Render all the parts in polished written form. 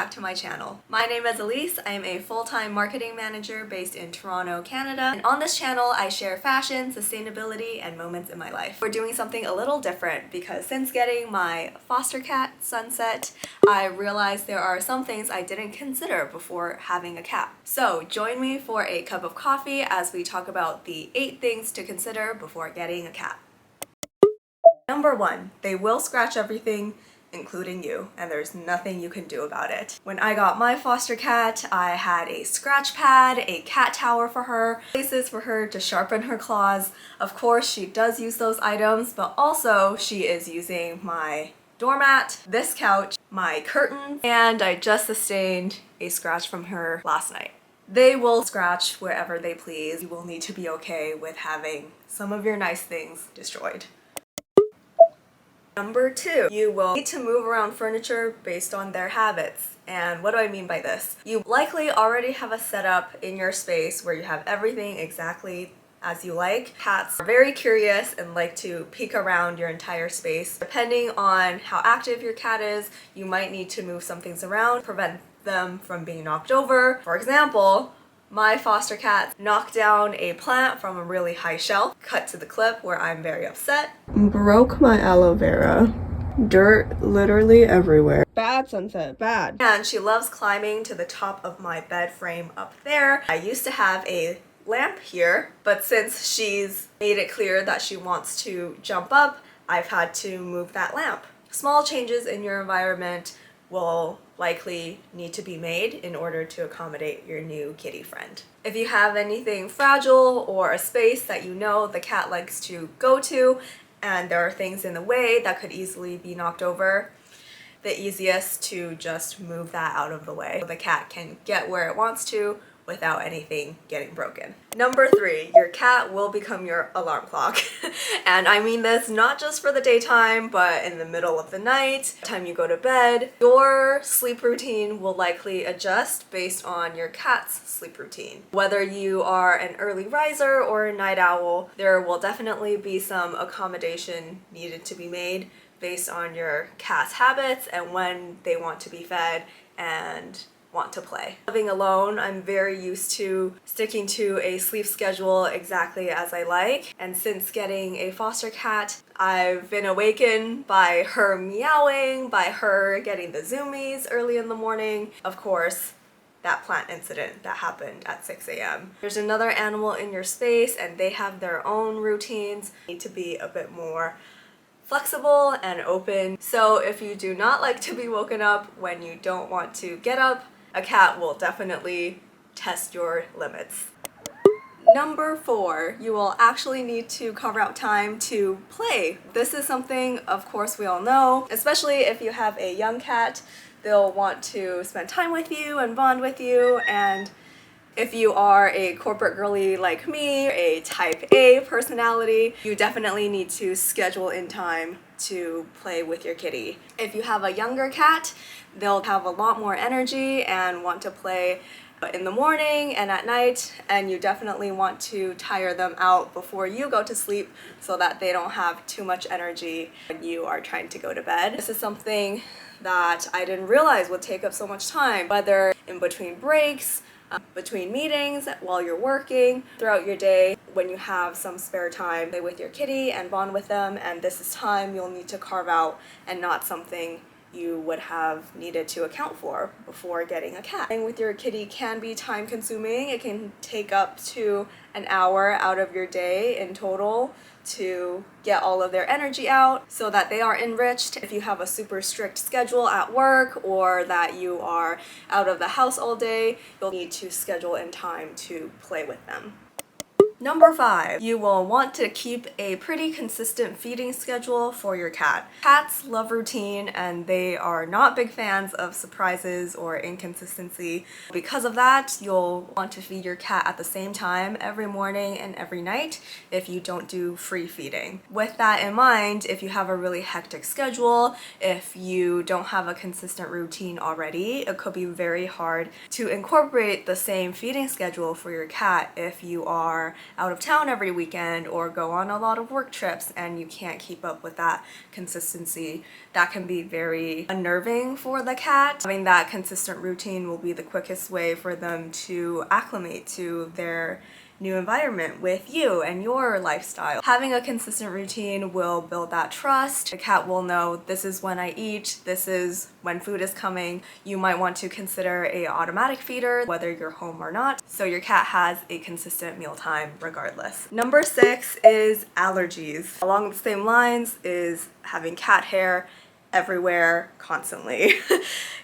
back to my channel. My name is Elise. I am a full-time marketing manager based in Toronto, Canada. And on this channel, I share fashion, sustainability, and moments in my life. We're doing something a little different because since getting my foster cat, Sunset, I realized there are some things I didn't consider before having a cat. So join me for a cup of coffee as we talk about the 8 things to consider before getting a cat. Number 1, they will scratch everything, including you, and there's nothing you can do about it. When I got my foster cat, I had a scratch pad, a cat tower for her, places for her to sharpen her claws. Of course, she does use those items, but also she is using my doormat, this couch, my curtains, and I just sustained a scratch from her last night. They will scratch wherever they please. You will need to be okay with having some of your nice things destroyed. Number 2, you will need to move around furniture based on their habits. And what do I mean by this? You likely already have a setup in your space where you have everything exactly as you like. Cats are very curious and like to peek around your entire space. Depending on how active your cat is, you might need to move some things around, prevent them from being knocked over. For example, my foster cat knocked down a plant from a really high shelf, cut to the clip where I'm very upset. Broke my aloe vera. Dirt literally everywhere. Bad, Sunset, bad. And she loves climbing to the top of my bed frame up there. I used to have a lamp here, but since she's made it clear that she wants to jump up, I've had to move that lamp. Small changes in your environment will likely need to be made in order to accommodate your new kitty friend. If you have anything fragile or a space that you know the cat likes to go to and there are things in the way that could easily be knocked over, the easiest to just move that out of the way so the cat can get where it wants to without anything getting broken. Number 3, your cat will become your alarm clock. And I mean this not just for the daytime, but in the middle of the night, time you go to bed. Your sleep routine will likely adjust based on your cat's sleep routine. Whether you are an early riser or a night owl, there will definitely be some accommodation needed to be made based on your cat's habits and when they want to be fed and want to play. Living alone, I'm very used to sticking to a sleep schedule exactly as I like, and since getting a foster cat, I've been awakened by her meowing, by her getting the zoomies early in the morning. Of course, that plant incident that happened at 6 a.m. There's another animal in your space and they have their own routines. You need to be a bit more flexible and open. So if you do not like to be woken up when you don't want to get up, a cat will definitely test your limits. Number 4, you will actually need to carve out time to play. This is something, of course, we all know, especially if you have a young cat, they'll want to spend time with you and bond with you, and if you are a corporate girly like me, a type A personality, you definitely need to schedule in time to play with your kitty. If you have a younger cat, they'll have a lot more energy and want to play in the morning and at night, and you definitely want to tire them out before you go to sleep so that they don't have too much energy when you are trying to go to bed. This is something that I didn't realize would take up so much time, whether in between breaks, between meetings, while you're working, throughout your day, when you have some spare time, play with your kitty and bond with them, and this is time you'll need to carve out and not something you would have needed to account for before getting a cat. Playing with your kitty can be time consuming. It can take up to an hour out of your day in total to get all of their energy out so that they are enriched. If you have a super strict schedule at work or that you are out of the house all day, you'll need to schedule in time to play with them. Number 5, you will want to keep a pretty consistent feeding schedule for your cat. Cats love routine and they are not big fans of surprises or inconsistency. Because of that, you'll want to feed your cat at the same time every morning and every night if you don't do free feeding. With that in mind, if you have a really hectic schedule, if you don't have a consistent routine already, it could be very hard to incorporate the same feeding schedule for your cat if you are out of town every weekend or go on a lot of work trips and you can't keep up with that consistency. That can be very unnerving for the cat. Having that consistent routine will be the quickest way for them to acclimate to their new environment with you and your lifestyle. Having a consistent routine will build that trust. The cat will know this is when I eat, this is when food is coming. You might want to consider a automatic feeder, whether you're home or not, so your cat has a consistent mealtime regardless. Number 6 is allergies. Along the same lines is having cat hair everywhere constantly.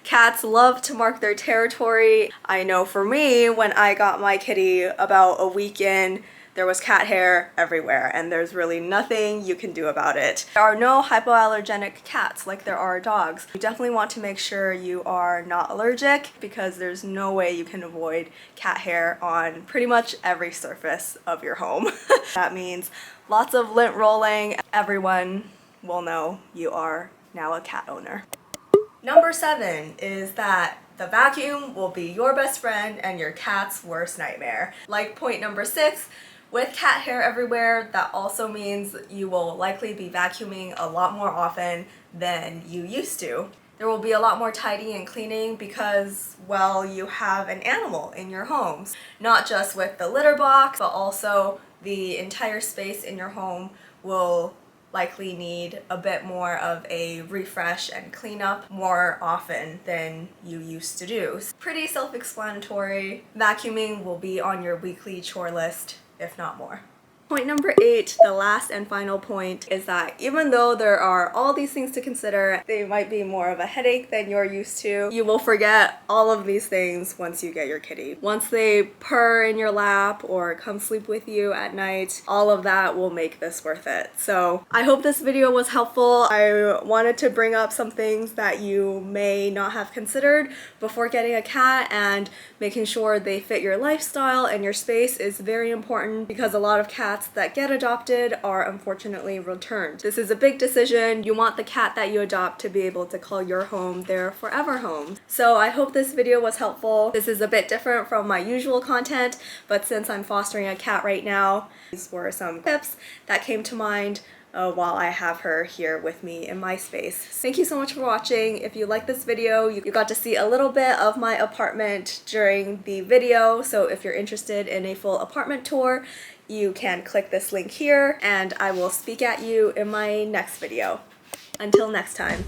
Cats love to mark their territory. I know for me, when I got my kitty about a week in, there was cat hair everywhere and there's really nothing you can do about it. There are no hypoallergenic cats like there are dogs. You definitely want to make sure you are not allergic because there's no way you can avoid cat hair on pretty much every surface of your home. That means lots of lint rolling. Everyone will know you are now a cat owner. Number 7 is that the vacuum will be your best friend and your cat's worst nightmare. Like point number 6, with cat hair everywhere, that also means you will likely be vacuuming a lot more often than you used to. There will be a lot more tidying and cleaning because, well, you have an animal in your homes. Not just with the litter box, but also the entire space in your home will likely need a bit more of a refresh and cleanup more often than you used to do. Pretty self-explanatory. Vacuuming will be on your weekly chore list, if not more. Point number 8, the last and final point, is that even though there are all these things to consider, they might be more of a headache than you're used to. You will forget all of these things once you get your kitty. Once they purr in your lap or come sleep with you at night, all of that will make this worth it. So I hope this video was helpful. I wanted to bring up some things that you may not have considered before getting a cat, and making sure they fit your lifestyle and your space is very important because a lot of cats that get adopted are unfortunately returned. This is a big decision. You want the cat that you adopt to be able to call your home their forever home. So I hope this video was helpful. This is a bit different from my usual content, but since I'm fostering a cat right now, these were some tips that came to mind while I have her here with me in my space. Thank you so much for watching. If you like this video, you got to see a little bit of my apartment during the video, so if you're interested in a full apartment tour, you can click this link here, and I will speak at you in my next video. Until next time.